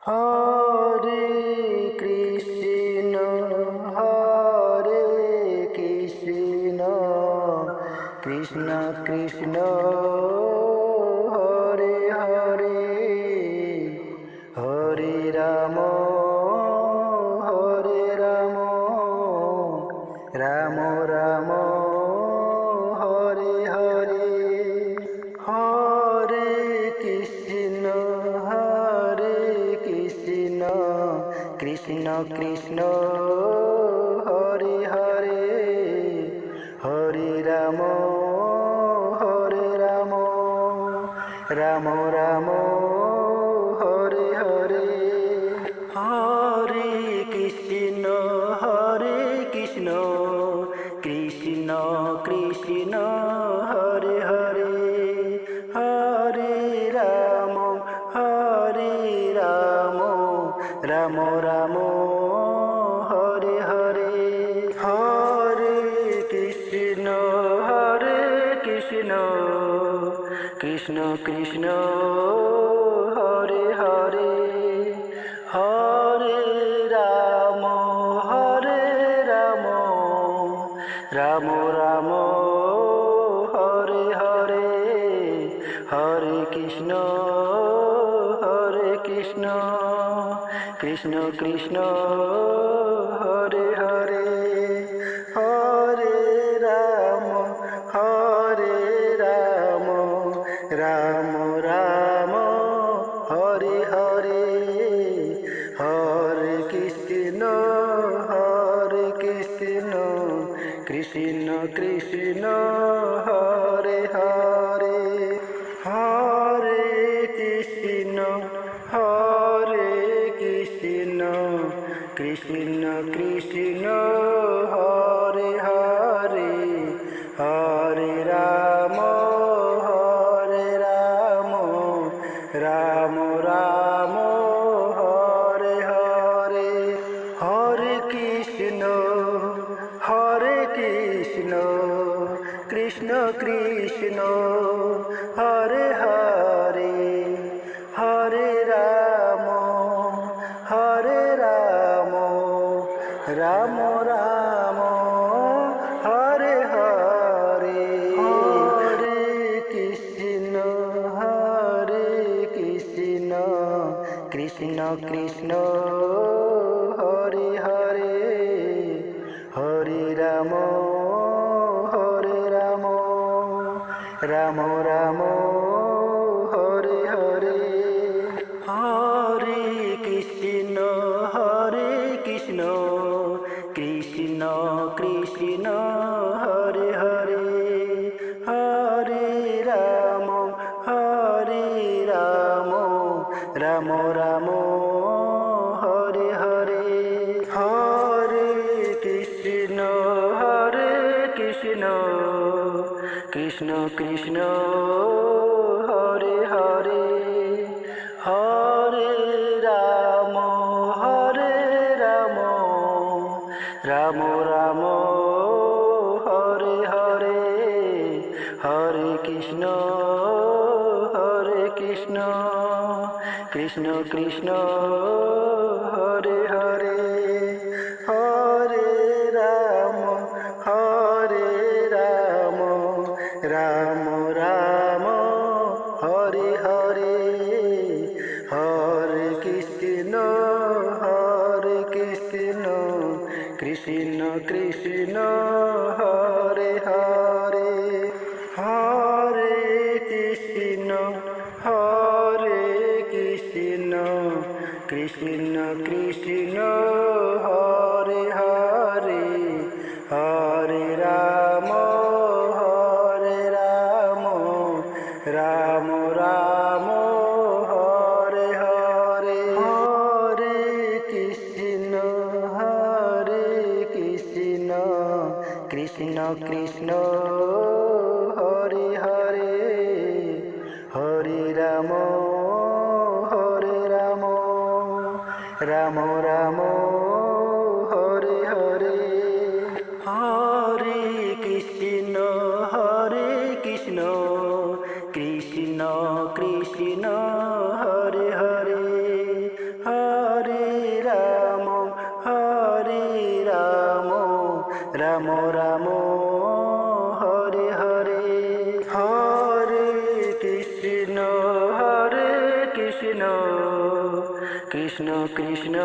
Hare Krishna Hare Krishna Krishna Krishna Hare Hare Hare Ram Ram Ram Hare Hare Hare Krishna Krishna Krishna Hare Hare Hare Ram Ram Ram Hare Hare Hare Krishna Krishna Krishna Hare Hare Hare Ram Ram Ram Hare Hare Hare Krishna Krishna Krishna Hare Hare Hare Ram Ram Ram Hare Hare Hare Krishna Krishna Krishna Hare Hare Hare Ram Ram Ram Hare Hare Hare Krishna Krishna Krishna Hare Hare Hare Krishna Krishna Krishna Hare Hare Hare Ram Ram Ram Hare Hare Hare Krishna Krishna Krishna Hare Hare Hare Ram Ram Ram Hare Hare Hare Krishna Krishna Krishna Hare Hare Hare Ram Ram Ram Hare Hare Hare Krishna Krishna Krishna Hare Hare Hare Ram Ram Ram Hare Hare Hare Krishna Krishna Krishna Hare Hare Hare Ram Ram Ram Hare Hare Hare Krishna Krishna Krishna Hare Hare Hare Ram Ram Ram Hare Hare Hare Krishna Krishna Krishna Hare Hare Hare Krishna Krishna Krishna Hare Hare Hare Ram Ram Ram Hare Hare Hare Krishna Krishna Krishna Hare Hare Hare Ram Ram Ram Hare Hare Hare Krishna Krishna Krishna Hare Hare Ram Ram Hare Hare Hare Krishna Krishna Krishna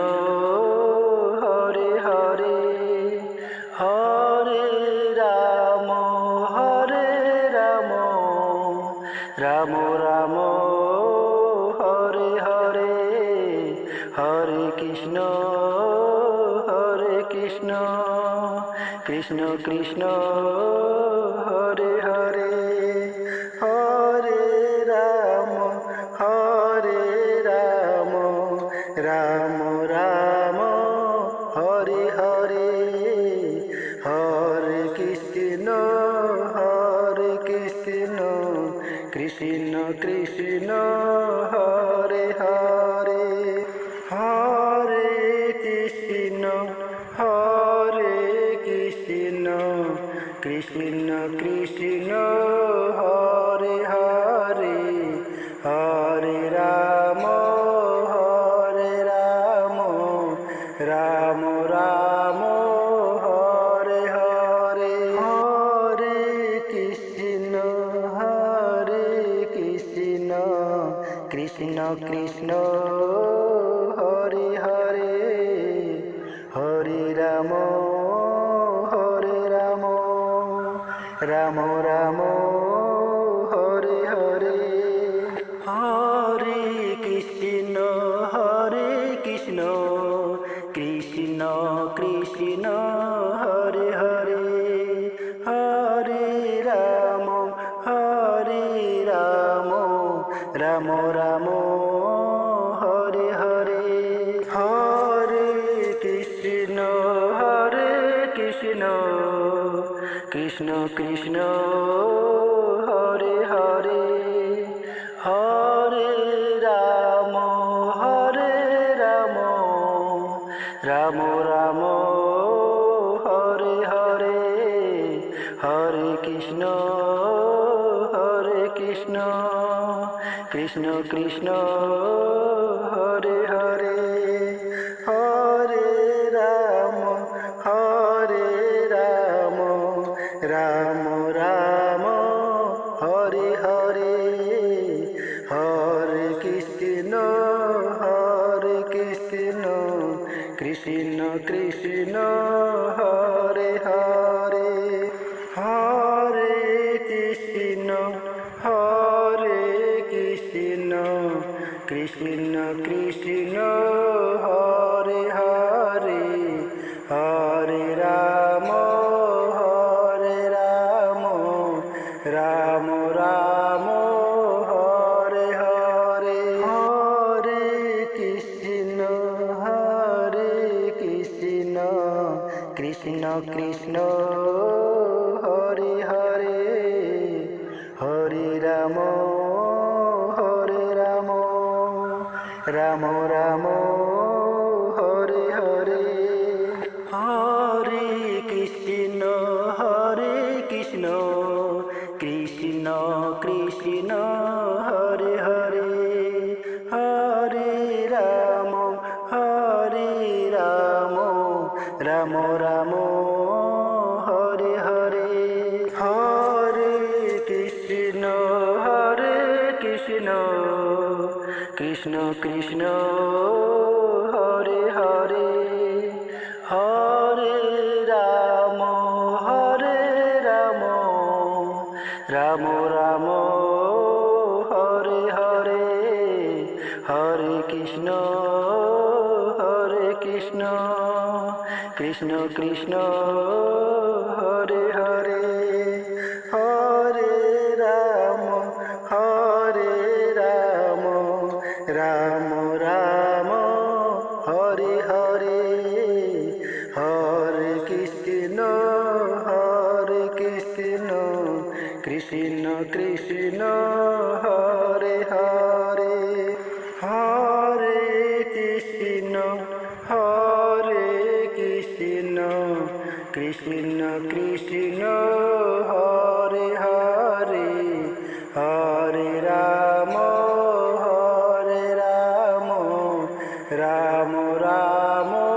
Hare Hare Hare Ram Ram Ram Hare Hare Hare Krishna Krishna Krishna Hare Hare Hare Ram Ram Ram Hare Hare Hare Krishna Krishna Krishna Hare Hare Hare Krishna Krishna Krishna Hare Hare Hare Ram Ram Ram Hare Hare Hare Krishna Krishna Krishna Hare Hare Hare Ram Ram Ram Hare Hare Hare Krishna Krishna Krishna Hare Hare Hare Ram Ram Ram Hare Hare Hare Krishna Krishna Krishna Hare Hare Hare Ram Ram Ram Hare Hare Hare Krishna Krishna Krishna Hare Hare Hare Ram Ram Ram Hare Hare Hare Krishna Krishna Krishna Hare Hare Hare Krishna Krishna Krishna Hare Hare Hare Ram Ram Ram Hare Hare Hare Krishna Krishna Krishna Hare Hare Hare Ram Ram Ram Hare Hare Hare Krishna Krishna Krishna Hare Hare Hare Ram Ram Ram Hare Hare Hare Krishna Krishna Krishna Hare Hare Hare Ram Ram Ram Hare Hare Hare Krishna Krishna Krishna Hare Hare Hare Ram Ram Ram Hare Hare Hare Krishna Krishna Krishna Hare Hare Hare Krishna Krishna Krishna Hare Hare Hare Ram Ram Ram